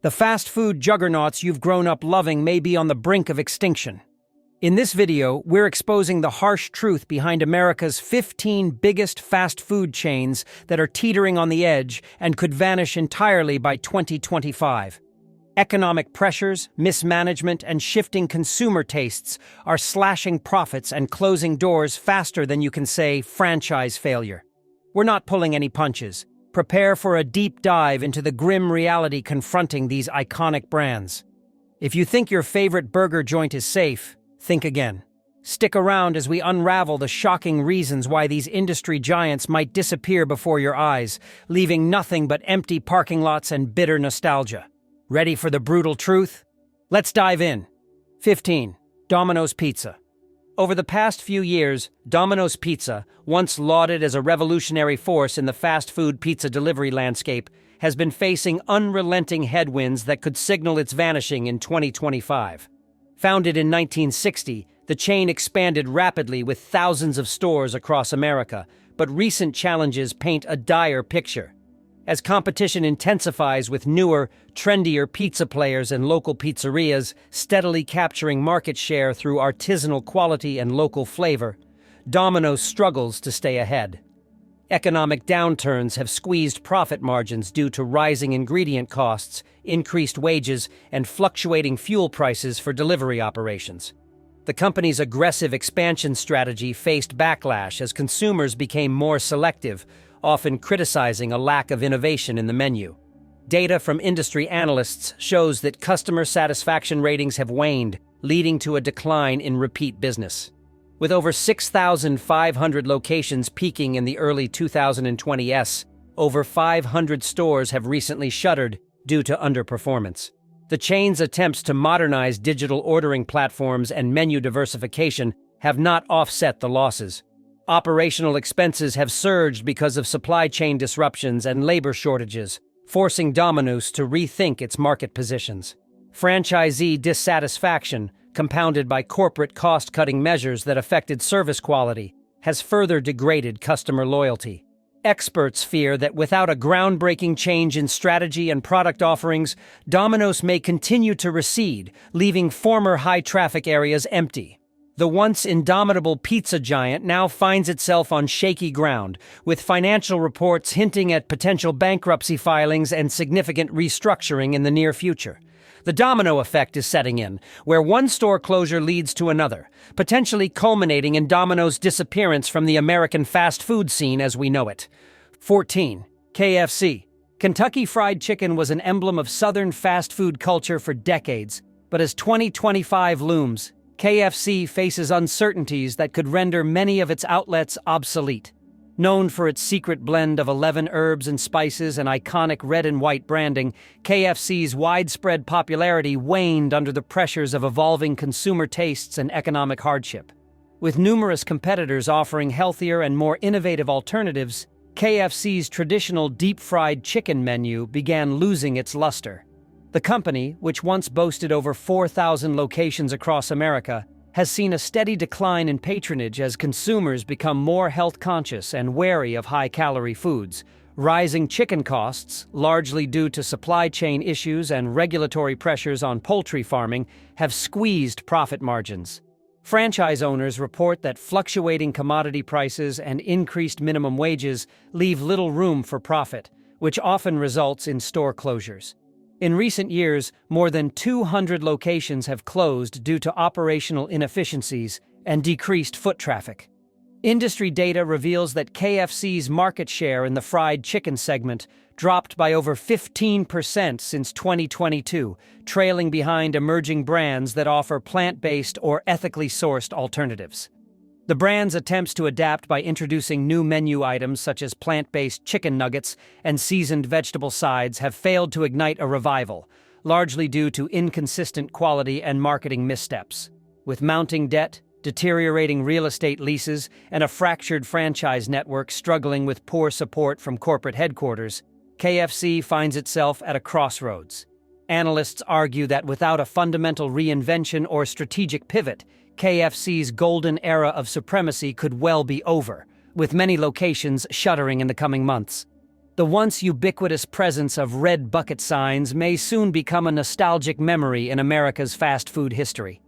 The fast food juggernauts you've grown up loving may be on the brink of extinction. In this video, we're exposing the harsh truth behind America's 15 biggest fast food chains that are teetering on the edge and could vanish entirely by 2025. Economic pressures, mismanagement, and shifting consumer tastes are slashing profits and closing doors faster than you can say franchise failure. We're not pulling any punches. Prepare for a deep dive into the grim reality confronting these iconic brands. If you think your favorite burger joint is safe, think again. Stick around as we unravel the shocking reasons why these industry giants might disappear before your eyes, leaving nothing but empty parking lots and bitter nostalgia. Ready for the brutal truth? Let's dive in. 15. Domino's Pizza. Over the past few years, Domino's Pizza, once lauded as a revolutionary force in the fast food pizza delivery landscape, has been facing unrelenting headwinds that could signal its vanishing in 2025. Founded in 1960, the chain expanded rapidly with thousands of stores across America, but recent challenges paint a dire picture. As competition intensifies with newer, trendier pizza players and local pizzerias steadily capturing market share through artisanal quality and local flavor, Domino's struggles to stay ahead. Economic downturns have squeezed profit margins due to rising ingredient costs, increased wages, and fluctuating fuel prices for delivery operations. The company's aggressive expansion strategy faced backlash as consumers became more selective, often criticizing a lack of innovation in the menu. Data from industry analysts shows that customer satisfaction ratings have waned, leading to a decline in repeat business. With over 6,500 locations peaking in the early 2020s, over 500 stores have recently shuttered due to underperformance. The chain's attempts to modernize digital ordering platforms and menu diversification have not offset the losses. Operational expenses have surged because of supply chain disruptions and labor shortages, forcing Domino's to rethink its market positions. Franchisee dissatisfaction, compounded by corporate cost-cutting measures that affected service quality, has further degraded customer loyalty. Experts fear that without a groundbreaking change in strategy and product offerings, Domino's may continue to recede, leaving former high-traffic areas empty. The once indomitable pizza giant now finds itself on shaky ground, with financial reports hinting at potential bankruptcy filings and significant restructuring in the near future. The domino effect is setting in, where one store closure leads to another, potentially culminating in Domino's disappearance from the American fast food scene as we know it. 14. KFC. Kentucky Fried Chicken was an emblem of Southern fast food culture for decades, but as 2025 looms, KFC faces uncertainties that could render many of its outlets obsolete. Known for its secret blend of 11 herbs and spices and iconic red and white branding, KFC's widespread popularity waned under the pressures of evolving consumer tastes and economic hardship. With numerous competitors offering healthier and more innovative alternatives, KFC's traditional deep-fried chicken menu began losing its luster. The company, which once boasted over 4,000 locations across America, has seen a steady decline in patronage as consumers become more health-conscious and wary of high-calorie foods. Rising chicken costs, largely due to supply chain issues and regulatory pressures on poultry farming, have squeezed profit margins. Franchise owners report that fluctuating commodity prices and increased minimum wages leave little room for profit, which often results in store closures. In recent years, more than 200 locations have closed due to operational inefficiencies and decreased foot traffic. Industry data reveals that KFC's market share in the fried chicken segment dropped by over 15% since 2022, trailing behind emerging brands that offer plant-based or ethically sourced alternatives. The brand's attempts to adapt by introducing new menu items such as plant-based chicken nuggets and seasoned vegetable sides have failed to ignite a revival, largely due to inconsistent quality and marketing missteps. With mounting debt, deteriorating real estate leases, and a fractured franchise network struggling with poor support from corporate headquarters, KFC finds itself at a crossroads. Analysts argue that without a fundamental reinvention or strategic pivot, KFC's golden era of supremacy could well be over, with many locations shuttering in the coming months. The once ubiquitous presence of red bucket signs may soon become a nostalgic memory in America's fast food history.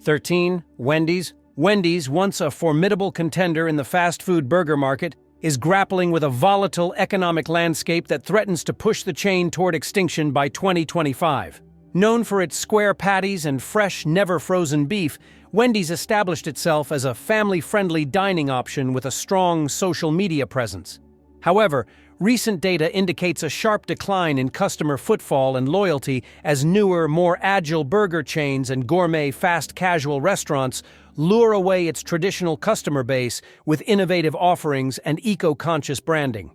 13. Wendy's. Wendy's, once a formidable contender in the fast food burger market, is grappling with a volatile economic landscape that threatens to push the chain toward extinction by 2025. Known for its square patties and fresh, never-frozen beef, Wendy's established itself as a family-friendly dining option with a strong social media presence. However, recent data indicates a sharp decline in customer footfall and loyalty as newer, more agile burger chains and gourmet fast casual restaurants lure away its traditional customer base with innovative offerings and eco-conscious branding.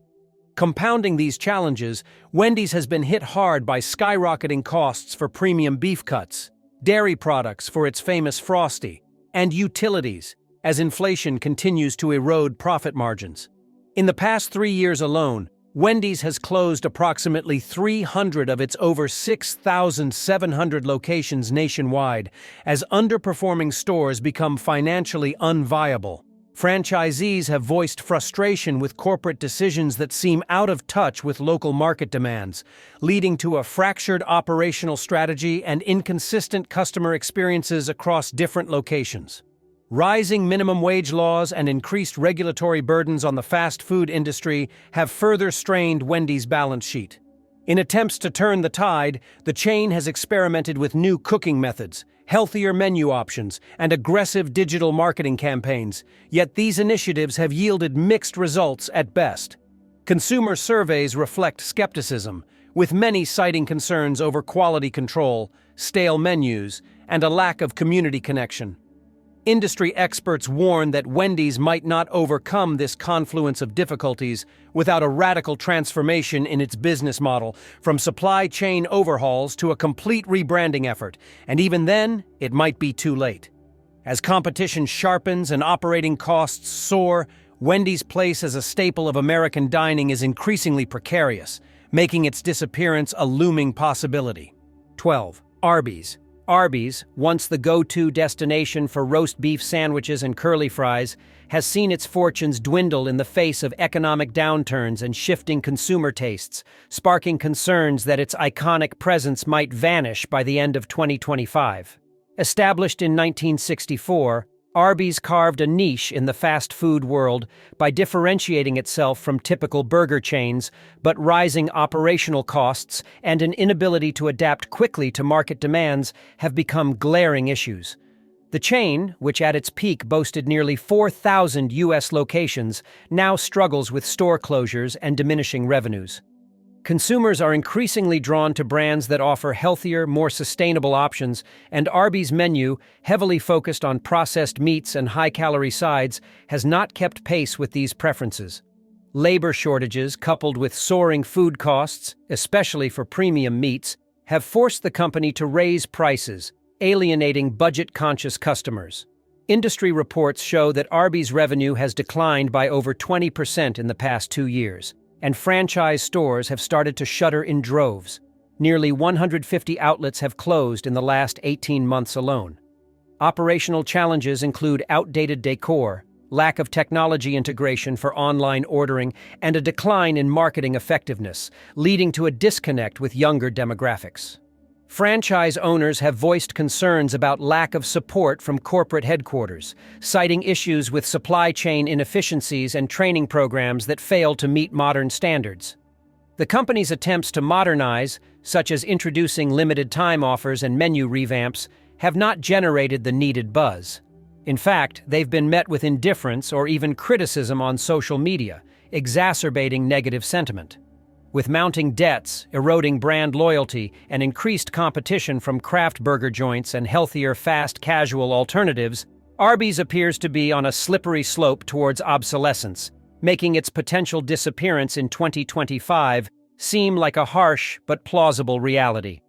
Compounding these challenges, Wendy's has been hit hard by skyrocketing costs for premium beef cuts, dairy products for its famous Frosty, and utilities, as inflation continues to erode profit margins. In the past 3 years alone, Wendy's has closed approximately 300 of its over 6,700 locations nationwide as underperforming stores become financially unviable. Franchisees have voiced frustration with corporate decisions that seem out of touch with local market demands, leading to a fractured operational strategy and inconsistent customer experiences across different locations. Rising minimum wage laws and increased regulatory burdens on the fast food industry have further strained Wendy's balance sheet. In attempts to turn the tide, the chain has experimented with new cooking methods, healthier menu options, and aggressive digital marketing campaigns, yet these initiatives have yielded mixed results at best. Consumer surveys reflect skepticism, with many citing concerns over quality control, stale menus, and a lack of community connection. Industry experts warn that Wendy's might not overcome this confluence of difficulties without a radical transformation in its business model, from supply chain overhauls to a complete rebranding effort, and even then, it might be too late. As competition sharpens and operating costs soar, Wendy's place as a staple of American dining is increasingly precarious, making its disappearance a looming possibility. 12. Arby's. Arby's, once the go-to destination for roast beef sandwiches and curly fries, has seen its fortunes dwindle in the face of economic downturns and shifting consumer tastes, sparking concerns that its iconic presence might vanish by the end of 2025. Established in 1964, Arby's carved a niche in the fast food world by differentiating itself from typical burger chains, but rising operational costs and an inability to adapt quickly to market demands have become glaring issues. The chain, which at its peak boasted nearly 4,000 U.S. locations, now struggles with store closures and diminishing revenues. Consumers are increasingly drawn to brands that offer healthier, more sustainable options, and Arby's menu, heavily focused on processed meats and high-calorie sides, has not kept pace with these preferences. Labor shortages, coupled with soaring food costs, especially for premium meats, have forced the company to raise prices, alienating budget-conscious customers. Industry reports show that Arby's revenue has declined by over 20% in the past 2 years, and franchise stores have started to shutter in droves. Nearly 150 outlets have closed in the last 18 months alone. Operational challenges include outdated decor, lack of technology integration for online ordering, and a decline in marketing effectiveness, leading to a disconnect with younger demographics. Franchise owners have voiced concerns about lack of support from corporate headquarters, citing issues with supply chain inefficiencies and training programs that fail to meet modern standards. The company's attempts to modernize, such as introducing limited-time offers and menu revamps, have not generated the needed buzz. In fact, they've been met with indifference or even criticism on social media, exacerbating negative sentiment. With mounting debts, eroding brand loyalty, and increased competition from craft burger joints and healthier fast casual alternatives, Arby's appears to be on a slippery slope towards obsolescence, making its potential disappearance in 2025 seem like a harsh but plausible reality.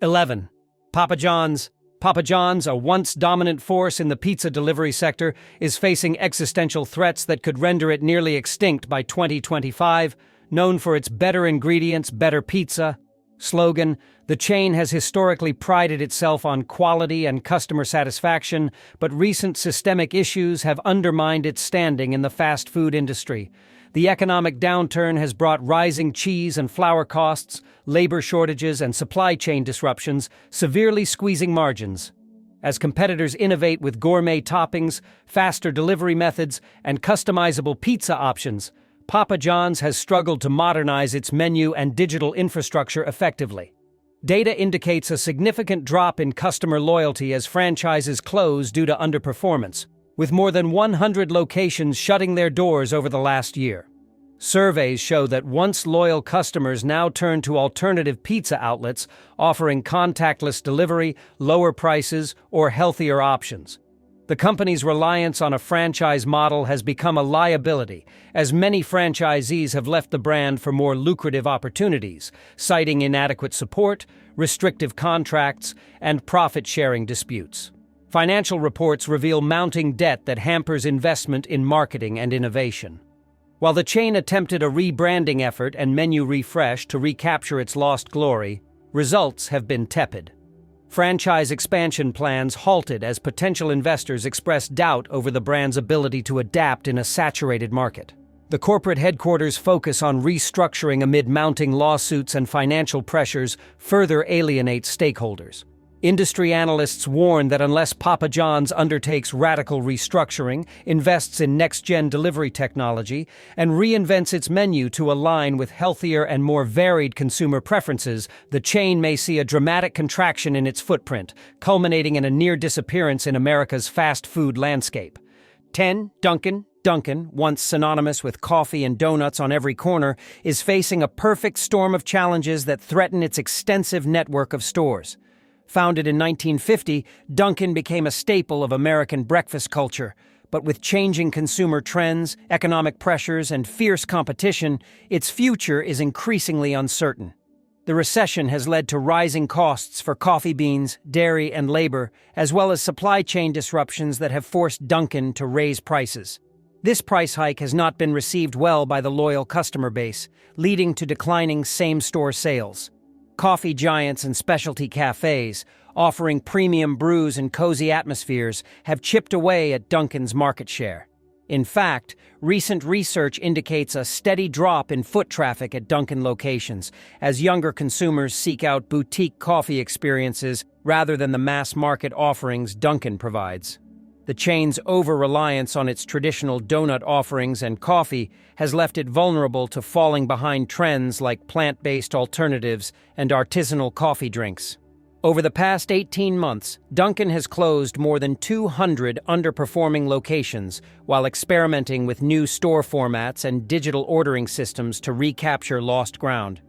11. Papa John's. Papa John's, a once dominant force in the pizza delivery sector, is facing existential threats that could render it nearly extinct by 2025. Known for its better ingredients, better pizza slogan, the chain has historically prided itself on quality and customer satisfaction, but recent systemic issues have undermined its standing in the fast food industry. The economic downturn has brought rising cheese and flour costs, labor shortages, and supply chain disruptions, severely squeezing margins. As competitors innovate with gourmet toppings, faster delivery methods, and customizable pizza options, Papa John's has struggled to modernize its menu and digital infrastructure effectively. Data indicates a significant drop in customer loyalty as franchises close due to underperformance, with more than 100 locations shutting their doors over the last year. Surveys show that once loyal customers now turn to alternative pizza outlets offering contactless delivery, lower prices, or healthier options. The company's reliance on a franchise model has become a liability, as many franchisees have left the brand for more lucrative opportunities, citing inadequate support, restrictive contracts, and profit-sharing disputes. Financial reports reveal mounting debt that hampers investment in marketing and innovation. While the chain attempted a rebranding effort and menu refresh to recapture its lost glory, results have been tepid. Franchise expansion plans halted as potential investors expressed doubt over the brand's ability to adapt in a saturated market. The corporate headquarters' focus on restructuring amid mounting lawsuits and financial pressures further alienates stakeholders. Industry analysts warn that unless Papa John's undertakes radical restructuring, invests in next-gen delivery technology, and reinvents its menu to align with healthier and more varied consumer preferences, the chain may see a dramatic contraction in its footprint, culminating in a near disappearance in America's fast food landscape. 10. Dunkin'. Dunkin', once synonymous with coffee and donuts on every corner, is facing a perfect storm of challenges that threaten its extensive network of stores. Founded in 1950, Dunkin' became a staple of American breakfast culture, but with changing consumer trends, economic pressures, and fierce competition, its future is increasingly uncertain. The recession has led to rising costs for coffee beans, dairy, and labor, as well as supply chain disruptions that have forced Dunkin' to raise prices. This price hike has not been received well by the loyal customer base, leading to declining same-store sales. Coffee giants and specialty cafes, offering premium brews and cozy atmospheres, have chipped away at Dunkin's market share. In fact, recent research indicates a steady drop in foot traffic at Dunkin' locations, as younger consumers seek out boutique coffee experiences rather than the mass-market offerings Dunkin' provides. The chain's over-reliance on its traditional donut offerings and coffee has left it vulnerable to falling behind trends like plant-based alternatives and artisanal coffee drinks. Over the past 18 months, Dunkin' has closed more than 200 underperforming locations while experimenting with new store formats and digital ordering systems to recapture lost ground.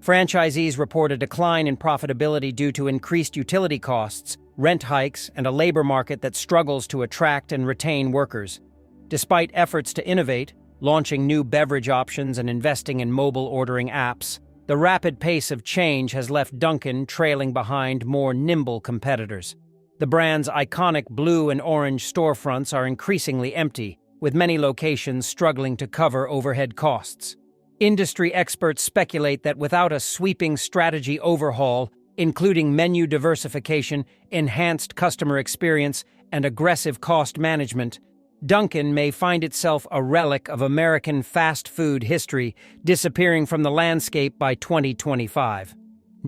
Franchisees report a decline in profitability due to increased utility costs, rent hikes, and a labor market that struggles to attract and retain workers. Despite efforts to innovate, launching new beverage options and investing in mobile ordering apps, the rapid pace of change has left Dunkin' trailing behind more nimble competitors. The brand's iconic blue and orange storefronts are increasingly empty, with many locations struggling to cover overhead costs. Industry experts speculate that without a sweeping strategy overhaul, including menu diversification, enhanced customer experience, and aggressive cost management, Dunkin' may find itself a relic of American fast food history, disappearing from the landscape by 2025.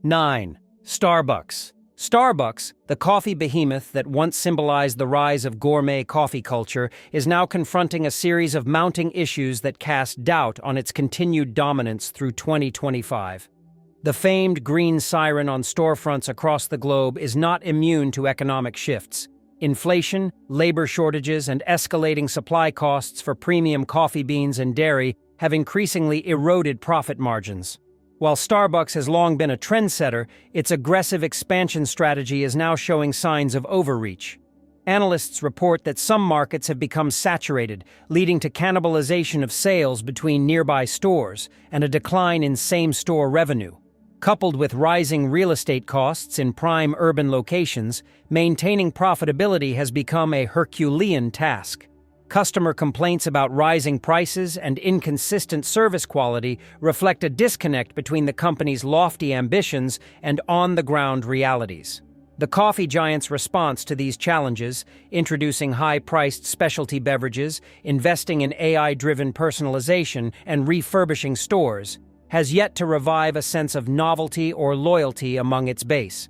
9. Starbucks. Starbucks, the coffee behemoth that once symbolized the rise of gourmet coffee culture, is now confronting a series of mounting issues that cast doubt on its continued dominance through 2025. The famed green siren on storefronts across the globe is not immune to economic shifts. Inflation, labor shortages, and escalating supply costs for premium coffee beans and dairy have increasingly eroded profit margins. While Starbucks has long been a trendsetter, its aggressive expansion strategy is now showing signs of overreach. Analysts report that some markets have become saturated, leading to cannibalization of sales between nearby stores and a decline in same-store revenue. Coupled with rising real estate costs in prime urban locations, maintaining profitability has become a Herculean task. Customer complaints about rising prices and inconsistent service quality reflect a disconnect between the company's lofty ambitions and on-the-ground realities. The coffee giant's response to these challenges, introducing high-priced specialty beverages, investing in AI-driven personalization, and refurbishing stores, has yet to revive a sense of novelty or loyalty among its base.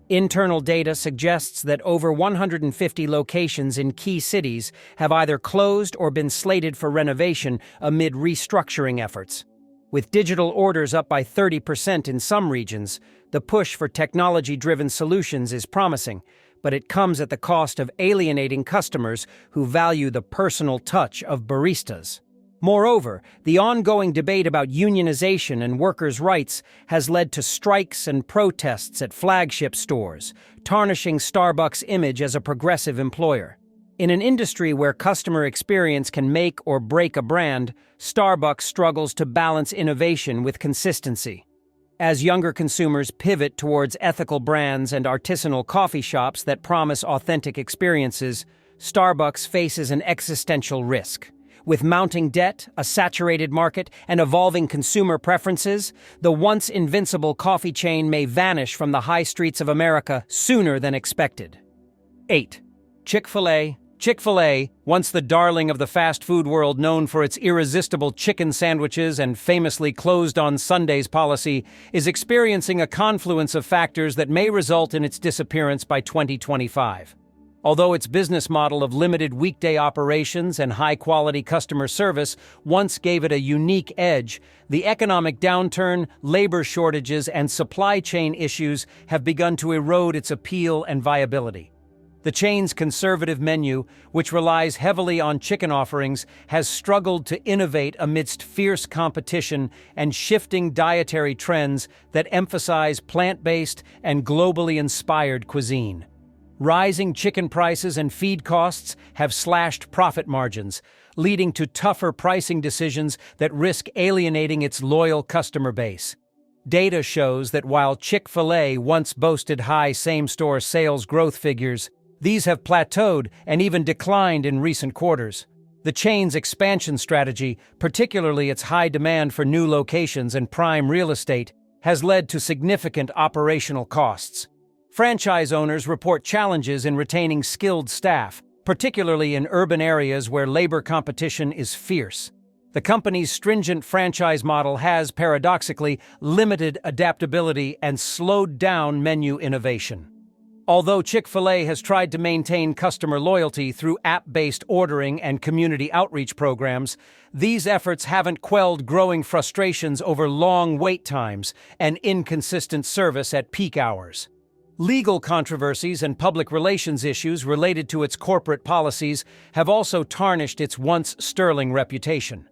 Internal data suggests that over 150 locations in key cities have either closed or been slated for renovation amid restructuring efforts. With digital orders up by 30% in some regions, the push for technology-driven solutions is promising, but it comes at the cost of alienating customers who value the personal touch of baristas. Moreover, the ongoing debate about unionization and workers' rights has led to strikes and protests at flagship stores, tarnishing Starbucks' image as a progressive employer. In an industry where customer experience can make or break a brand, Starbucks struggles to balance innovation with consistency. As younger consumers pivot towards ethical brands and artisanal coffee shops that promise authentic experiences, Starbucks faces an existential risk. With mounting debt, a saturated market, and evolving consumer preferences, the once invincible coffee chain may vanish from the high streets of America sooner than expected. 8. Chick-fil-A. Chick-fil-A, once the darling of the fast food world known for its irresistible chicken sandwiches and famously closed on Sundays policy, is experiencing a confluence of factors that may result in its disappearance by 2025. Although its business model of limited weekday operations and high-quality customer service once gave it a unique edge, the economic downturn, labor shortages, and supply chain issues have begun to erode its appeal and viability. The chain's conservative menu, which relies heavily on chicken offerings, has struggled to innovate amidst fierce competition and shifting dietary trends that emphasize plant-based and globally inspired cuisine. Rising chicken prices and feed costs have slashed profit margins, leading to tougher pricing decisions that risk alienating its loyal customer base. Data shows that while Chick-fil-A once boasted high same-store sales growth figures, these have plateaued and even declined in recent quarters. The chain's expansion strategy, particularly its high demand for new locations and prime real estate, has led to significant operational costs. Franchise owners report challenges in retaining skilled staff, particularly in urban areas where labor competition is fierce. The company's stringent franchise model has, paradoxically, limited adaptability and slowed down menu innovation. Although Chick-fil-A has tried to maintain customer loyalty through app-based ordering and community outreach programs, these efforts haven't quelled growing frustrations over long wait times and inconsistent service at peak hours. Legal controversies and public relations issues related to its corporate policies have also tarnished its once sterling reputation.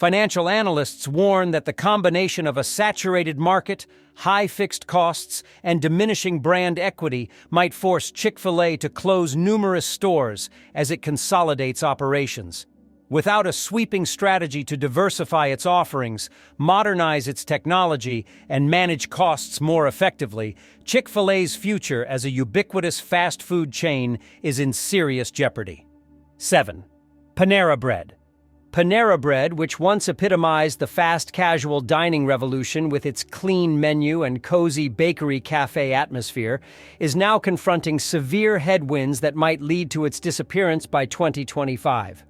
Financial analysts warn that the combination of a saturated market, high fixed costs, and diminishing brand equity might force Chick-fil-A to close numerous stores as it consolidates operations. Without a sweeping strategy to diversify its offerings, modernize its technology, and manage costs more effectively, Chick-fil-A's future as a ubiquitous fast food chain is in serious jeopardy. 7. Panera Bread. Panera Bread, which once epitomized the fast casual dining revolution with its clean menu and cozy bakery cafe atmosphere, is now confronting severe headwinds that might lead to its disappearance by 2025.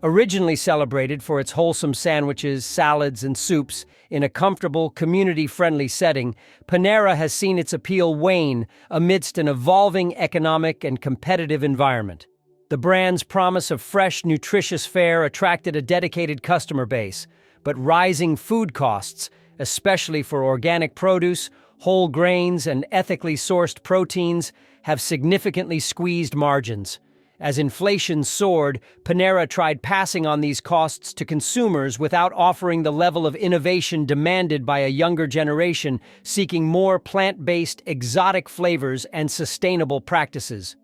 Originally celebrated for its wholesome sandwiches, salads, and soups in a comfortable, community-friendly setting, Panera has seen its appeal wane amidst an evolving economic and competitive environment. The brand's promise of fresh, nutritious fare attracted a dedicated customer base, but rising food costs, especially for organic produce, whole grains, and ethically sourced proteins, have significantly squeezed margins. As inflation soared, Panera tried passing on these costs to consumers without offering the level of innovation demanded by a younger generation seeking more plant-based, exotic flavors and sustainable practices.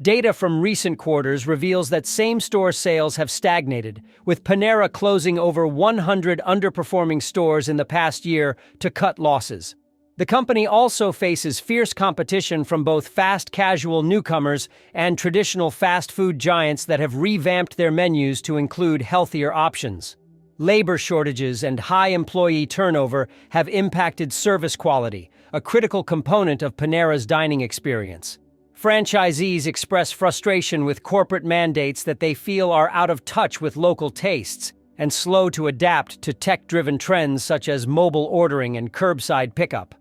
Data from recent quarters reveals that same-store sales have stagnated, with Panera closing over 100 underperforming stores in the past year to cut losses. The company also faces fierce competition from both fast casual newcomers and traditional fast food giants that have revamped their menus to include healthier options. Labor shortages and high employee turnover have impacted service quality, a critical component of Panera's dining experience. Franchisees express frustration with corporate mandates that they feel are out of touch with local tastes and slow to adapt to tech-driven trends such as mobile ordering and curbside pickup.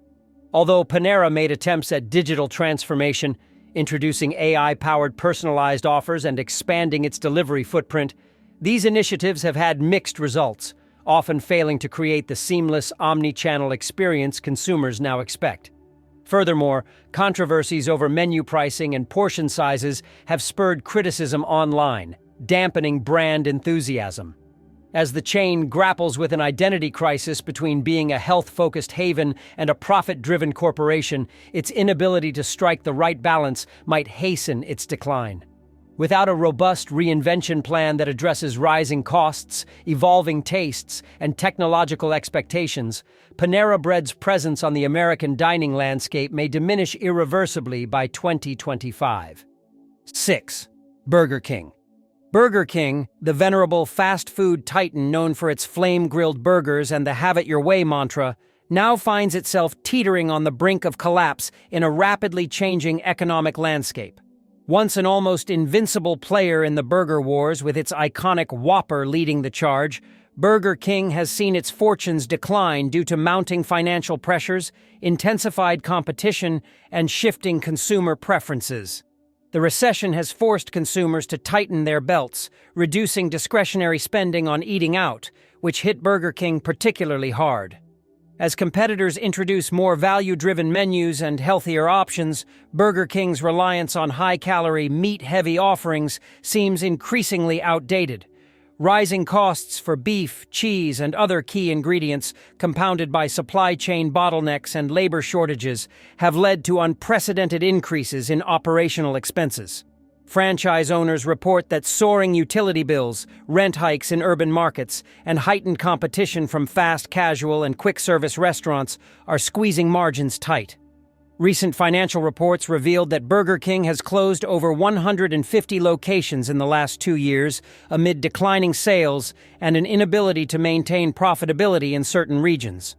Although Panera made attempts at digital transformation, introducing AI-powered personalized offers and expanding its delivery footprint, these initiatives have had mixed results, often failing to create the seamless omni-channel experience consumers now expect. Furthermore, controversies over menu pricing and portion sizes have spurred criticism online, dampening brand enthusiasm. As the chain grapples with an identity crisis between being a health-focused haven and a profit-driven corporation, its inability to strike the right balance might hasten its decline. Without a robust reinvention plan that addresses rising costs, evolving tastes, and technological expectations, Panera Bread's presence on the American dining landscape may diminish irreversibly by 2025. 6. Burger King. Burger King, the venerable fast food titan known for its flame-grilled burgers and the have-it-your-way mantra, now finds itself teetering on the brink of collapse in a rapidly changing economic landscape. Once an almost invincible player in the burger wars with its iconic Whopper leading the charge, Burger King has seen its fortunes decline due to mounting financial pressures, intensified competition, and shifting consumer preferences. The recession has forced consumers to tighten their belts, reducing discretionary spending on eating out, which hit Burger King particularly hard. As competitors introduce more value-driven menus and healthier options, Burger King's reliance on high-calorie, meat-heavy offerings seems increasingly outdated. Rising costs for beef, cheese, and other key ingredients, compounded by supply chain bottlenecks and labor shortages, have led to unprecedented increases in operational expenses. Franchise owners report that soaring utility bills, rent hikes in urban markets, and heightened competition from fast casual and quick-service restaurants are squeezing margins tight. Recent financial reports revealed that Burger King has closed over 150 locations in the last 2 years amid declining sales and an inability to maintain profitability in certain regions.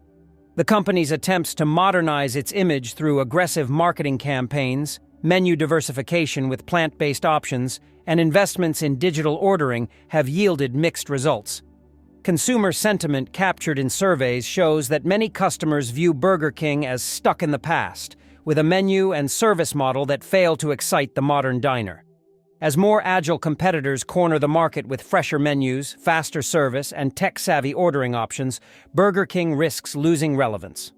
The company's attempts to modernize its image through aggressive marketing campaigns, menu diversification with plant-based options, and investments in digital ordering have yielded mixed results. Consumer sentiment captured in surveys shows that many customers view Burger King as stuck in the past, with a menu and service model that fail to excite the modern diner. As more agile competitors corner the market with fresher menus, faster service, and tech-savvy ordering options, Burger King risks losing relevance.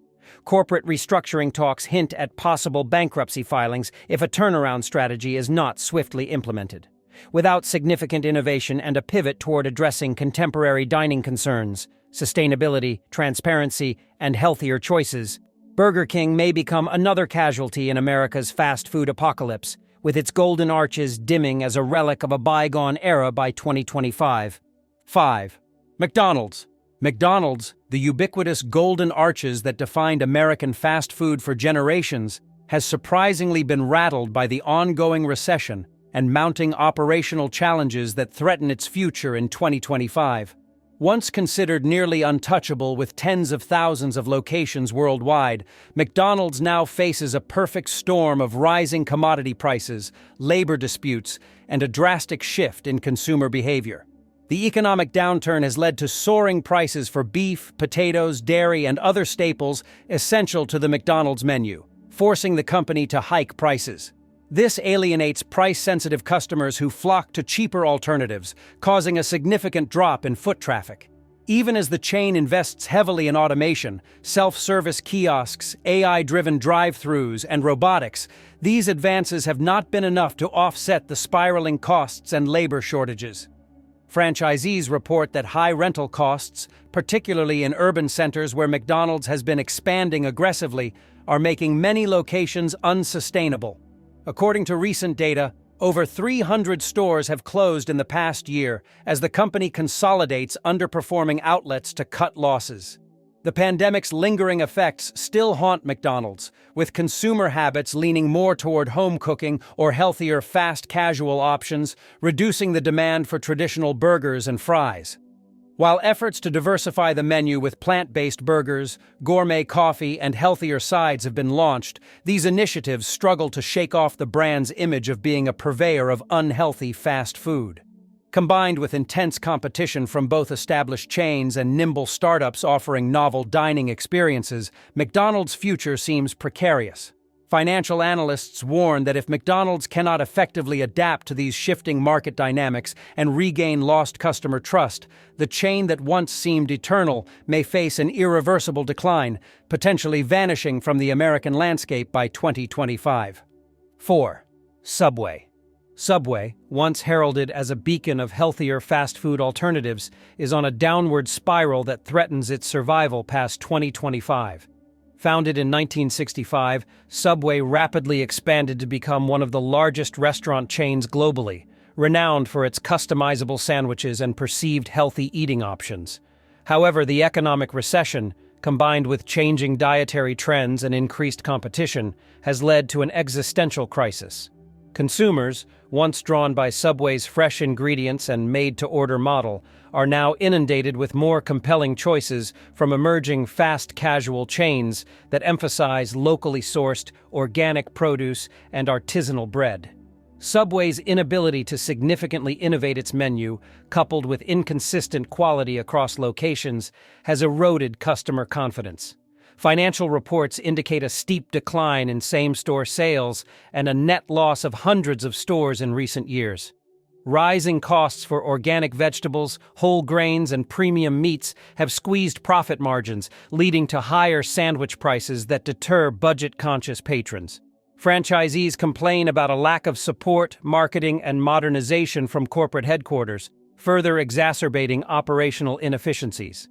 Corporate restructuring talks hint at possible bankruptcy filings if a turnaround strategy is not swiftly implemented. Without significant innovation and a pivot toward addressing contemporary dining concerns, sustainability, transparency, and healthier choices, Burger King may become another casualty in America's fast food apocalypse, with its golden arches dimming as a relic of a bygone era by 2025. 5. McDonald's. McDonald's, the ubiquitous golden arches that defined American fast food for generations, has surprisingly been rattled by the ongoing recession and mounting operational challenges that threaten its future in 2025. Once considered nearly untouchable with tens of thousands of locations worldwide, McDonald's now faces a perfect storm of rising commodity prices, labor disputes, and a drastic shift in consumer behavior. The economic downturn has led to soaring prices for beef, potatoes, dairy, and other staples essential to the McDonald's menu, forcing the company to hike prices. This alienates price-sensitive customers who flock to cheaper alternatives, causing a significant drop in foot traffic. Even as the chain invests heavily in automation, self-service kiosks, AI-driven drive-thrus, and robotics, these advances have not been enough to offset the spiraling costs and labor shortages. Franchisees report that high rental costs, particularly in urban centers where McDonald's has been expanding aggressively, are making many locations unsustainable. According to recent data, over 300 stores have closed in the past year as the company consolidates underperforming outlets to cut losses. The pandemic's lingering effects still haunt McDonald's, with consumer habits leaning more toward home cooking or healthier fast casual options, reducing the demand for traditional burgers and fries. While efforts to diversify the menu with plant-based burgers, gourmet coffee, and healthier sides have been launched, these initiatives struggle to shake off the brand's image of being a purveyor of unhealthy fast food. Combined with intense competition from both established chains and nimble startups offering novel dining experiences, McDonald's future seems precarious. Financial analysts warn that if McDonald's cannot effectively adapt to these shifting market dynamics and regain lost customer trust, the chain that once seemed eternal may face an irreversible decline, potentially vanishing from the American landscape by 2025. 4. Subway. Subway, once heralded as a beacon of healthier fast food alternatives, is on a downward spiral that threatens its survival past 2025. Founded in 1965, Subway rapidly expanded to become one of the largest restaurant chains globally, renowned for its customizable sandwiches and perceived healthy eating options. However, the economic recession, combined with changing dietary trends and increased competition, has led to an existential crisis. Consumers, once drawn by Subway's fresh ingredients and made-to-order model, are now inundated with more compelling choices from emerging fast casual chains that emphasize locally sourced, organic produce and artisanal bread. Subway's inability to significantly innovate its menu, coupled with inconsistent quality across locations, has eroded customer confidence. Financial reports indicate a steep decline in same-store sales and a net loss of hundreds of stores in recent years. Rising costs for organic vegetables, whole grains, and premium meats have squeezed profit margins, leading to higher sandwich prices that deter budget-conscious patrons. Franchisees complain about a lack of support, marketing, and modernization from corporate headquarters, further exacerbating operational inefficiencies.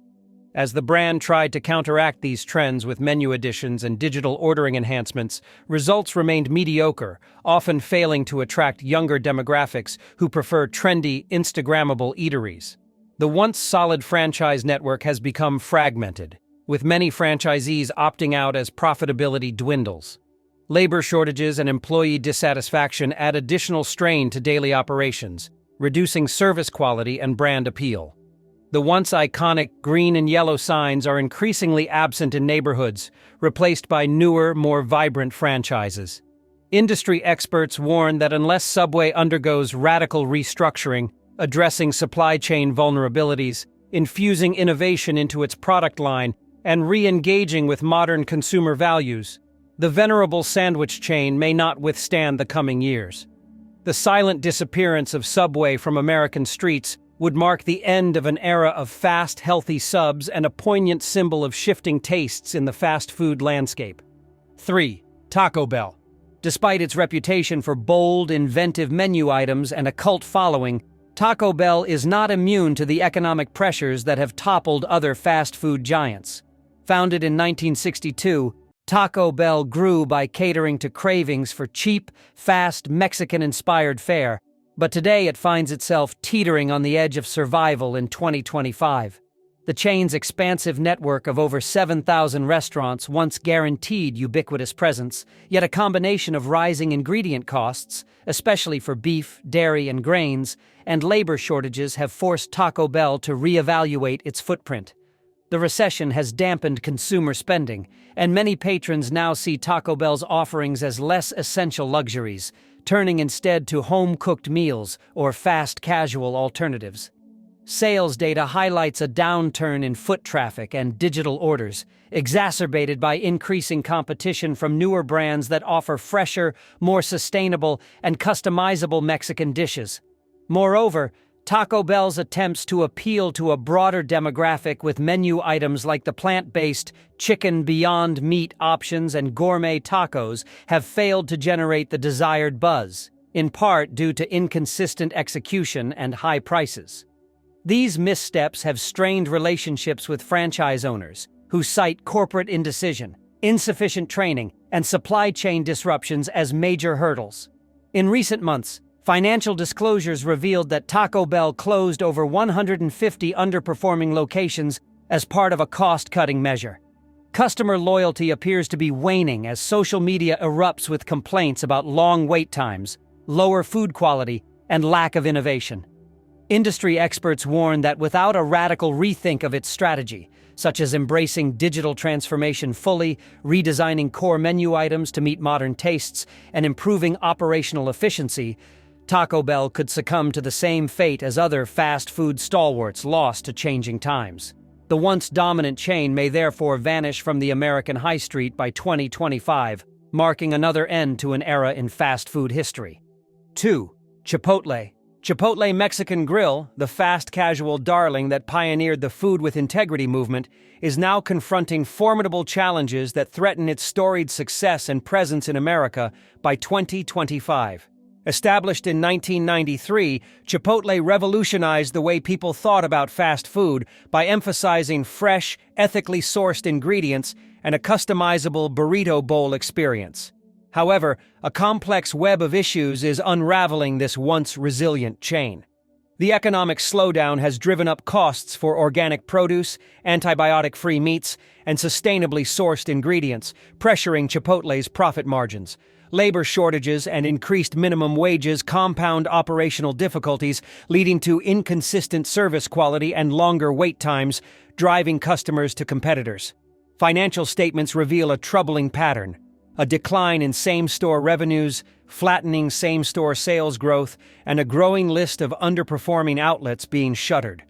As the brand tried to counteract these trends with menu additions and digital ordering enhancements, results remained mediocre, often failing to attract younger demographics who prefer trendy, Instagrammable eateries. The once solid franchise network has become fragmented, with many franchisees opting out as profitability dwindles. Labor shortages and employee dissatisfaction add additional strain to daily operations, reducing service quality and brand appeal. The once iconic green and yellow signs are increasingly absent in neighborhoods, replaced by newer, more vibrant franchises. Industry experts warn that unless Subway undergoes radical restructuring, addressing supply chain vulnerabilities, infusing innovation into its product line, and re-engaging with modern consumer values, the venerable sandwich chain may not withstand the coming years. The silent disappearance of Subway from American streets would mark the end of an era of fast, healthy subs and a poignant symbol of shifting tastes in the fast food landscape. 3. Taco Bell. Despite its reputation for bold, inventive menu items and a cult following, Taco Bell is not immune to the economic pressures that have toppled other fast food giants. Founded in 1962, Taco Bell grew by catering to cravings for cheap, fast, Mexican-inspired fare, but today it finds itself teetering on the edge of survival in 2025. The chain's expansive network of over 7,000 restaurants once guaranteed ubiquitous presence, yet a combination of rising ingredient costs, especially for beef, dairy, and grains, and labor shortages have forced Taco Bell to reevaluate its footprint. The recession has dampened consumer spending, and many patrons now see Taco Bell's offerings as less essential luxuries, turning instead to home-cooked meals or fast casual alternatives. Sales data highlights a downturn in foot traffic and digital orders, exacerbated by increasing competition from newer brands that offer fresher, more sustainable, and customizable Mexican dishes. Moreover, Taco Bell's attempts to appeal to a broader demographic with menu items like the plant-based chicken Beyond Meat options and gourmet tacos have failed to generate the desired buzz, in part due to inconsistent execution and high prices. These missteps have strained relationships with franchise owners, who cite corporate indecision, insufficient training, and supply chain disruptions as major hurdles. In recent months, financial disclosures revealed that Taco Bell closed over 150 underperforming locations as part of a cost-cutting measure. Customer loyalty appears to be waning as social media erupts with complaints about long wait times, lower food quality, and lack of innovation. Industry experts warn that without a radical rethink of its strategy, such as embracing digital transformation fully, redesigning core menu items to meet modern tastes, and improving operational efficiency, Taco Bell could succumb to the same fate as other fast food stalwarts lost to changing times. The once dominant chain may therefore vanish from the American high street by 2025, marking another end to an era in fast food history. 2. Chipotle. Chipotle Mexican Grill, the fast casual darling that pioneered the food with integrity movement, is now confronting formidable challenges that threaten its storied success and presence in America by 2025. Established in 1993, Chipotle revolutionized the way people thought about fast food by emphasizing fresh, ethically sourced ingredients and a customizable burrito bowl experience. However, a complex web of issues is unraveling this once resilient chain. The economic slowdown has driven up costs for organic produce, antibiotic-free meats, and sustainably sourced ingredients, pressuring Chipotle's profit margins. Labor shortages and increased minimum wages compound operational difficulties, leading to inconsistent service quality and longer wait times, driving customers to competitors. Financial statements reveal a troubling pattern: a decline in same-store revenues, flattening same-store sales growth, and a growing list of underperforming outlets being shuttered.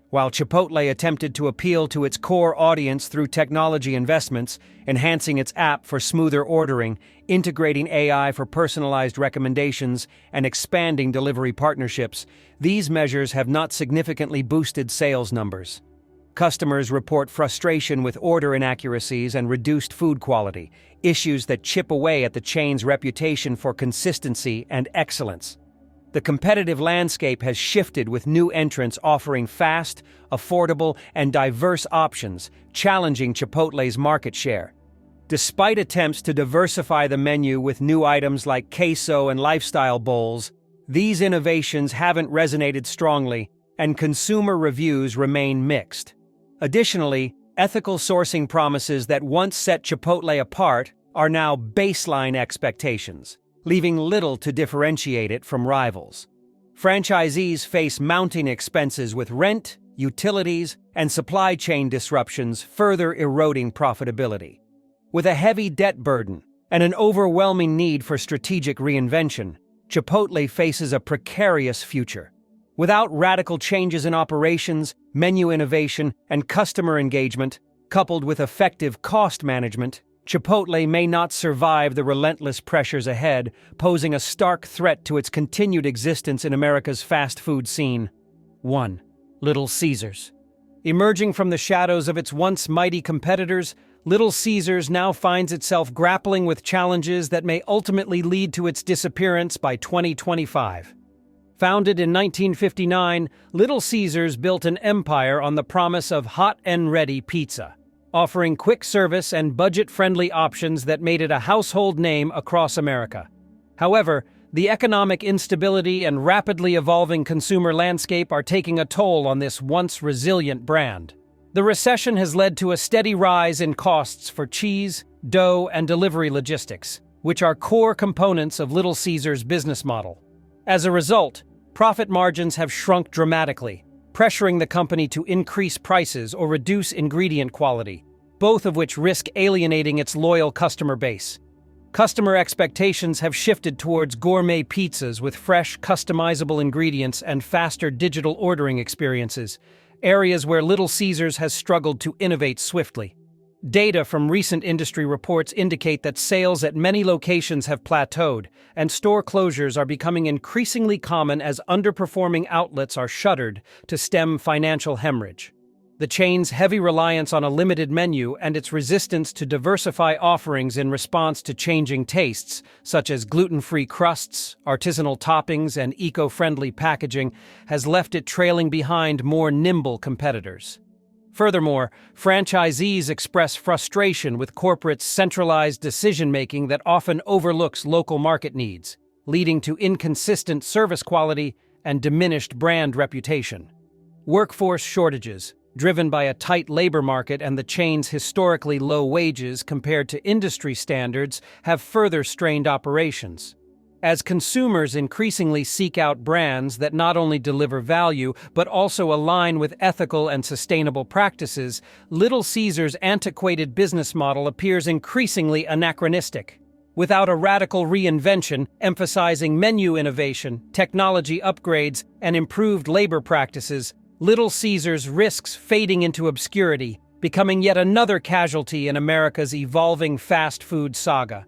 While Chipotle attempted to appeal to its core audience through technology investments, enhancing its app for smoother ordering, integrating AI for personalized recommendations, and expanding delivery partnerships, these measures have not significantly boosted sales numbers. Customers report frustration with order inaccuracies and reduced food quality, issues that chip away at the chain's reputation for consistency and excellence. The competitive landscape has shifted, with new entrants offering fast, affordable, and diverse options, challenging Chipotle's market share. Despite attempts to diversify the menu with new items like queso and lifestyle bowls, these innovations haven't resonated strongly, and consumer reviews remain mixed. Additionally, ethical sourcing promises that once set Chipotle apart are now baseline expectations, leaving little to differentiate it from rivals. Franchisees face mounting expenses with rent, utilities, and supply chain disruptions, further eroding profitability. With a heavy debt burden and an overwhelming need for strategic reinvention, Chipotle faces a precarious future. Without radical changes in operations, menu innovation, and customer engagement, coupled with effective cost management, Chipotle may not survive the relentless pressures ahead, posing a stark threat to its continued existence in America's fast food scene. 1. Little Caesars. Emerging from the shadows of its once mighty competitors, Little Caesars now finds itself grappling with challenges that may ultimately lead to its disappearance by 2025. Founded in 1959, Little Caesars built an empire on the promise of hot and ready pizza, offering quick service and budget-friendly options that made it a household name across America. However, the economic instability and rapidly evolving consumer landscape are taking a toll on this once resilient brand. The recession has led to a steady rise in costs for cheese, dough, and delivery logistics, which are core components of Little Caesars' business model. As a result, profit margins have shrunk dramatically, pressuring the company to increase prices or reduce ingredient quality, both of which risk alienating its loyal customer base. Customer expectations have shifted towards gourmet pizzas with fresh, customizable ingredients and faster digital ordering experiences, areas where Little Caesars has struggled to innovate swiftly. Data from recent industry reports indicate that sales at many locations have plateaued, and store closures are becoming increasingly common as underperforming outlets are shuttered to stem financial hemorrhage. The chain's heavy reliance on a limited menu and its resistance to diversify offerings in response to changing tastes, such as gluten-free crusts, artisanal toppings, and eco-friendly packaging, has left it trailing behind more nimble competitors. Furthermore, franchisees express frustration with corporate centralized decision-making that often overlooks local market needs, leading to inconsistent service quality and diminished brand reputation. Workforce shortages, driven by a tight labor market and the chain's historically low wages compared to industry standards, have further strained operations. As consumers increasingly seek out brands that not only deliver value but also align with ethical and sustainable practices, Little Caesars' antiquated business model appears increasingly anachronistic. Without a radical reinvention emphasizing menu innovation, technology upgrades, and improved labor practices, Little Caesars risks fading into obscurity, becoming yet another casualty in America's evolving fast food saga.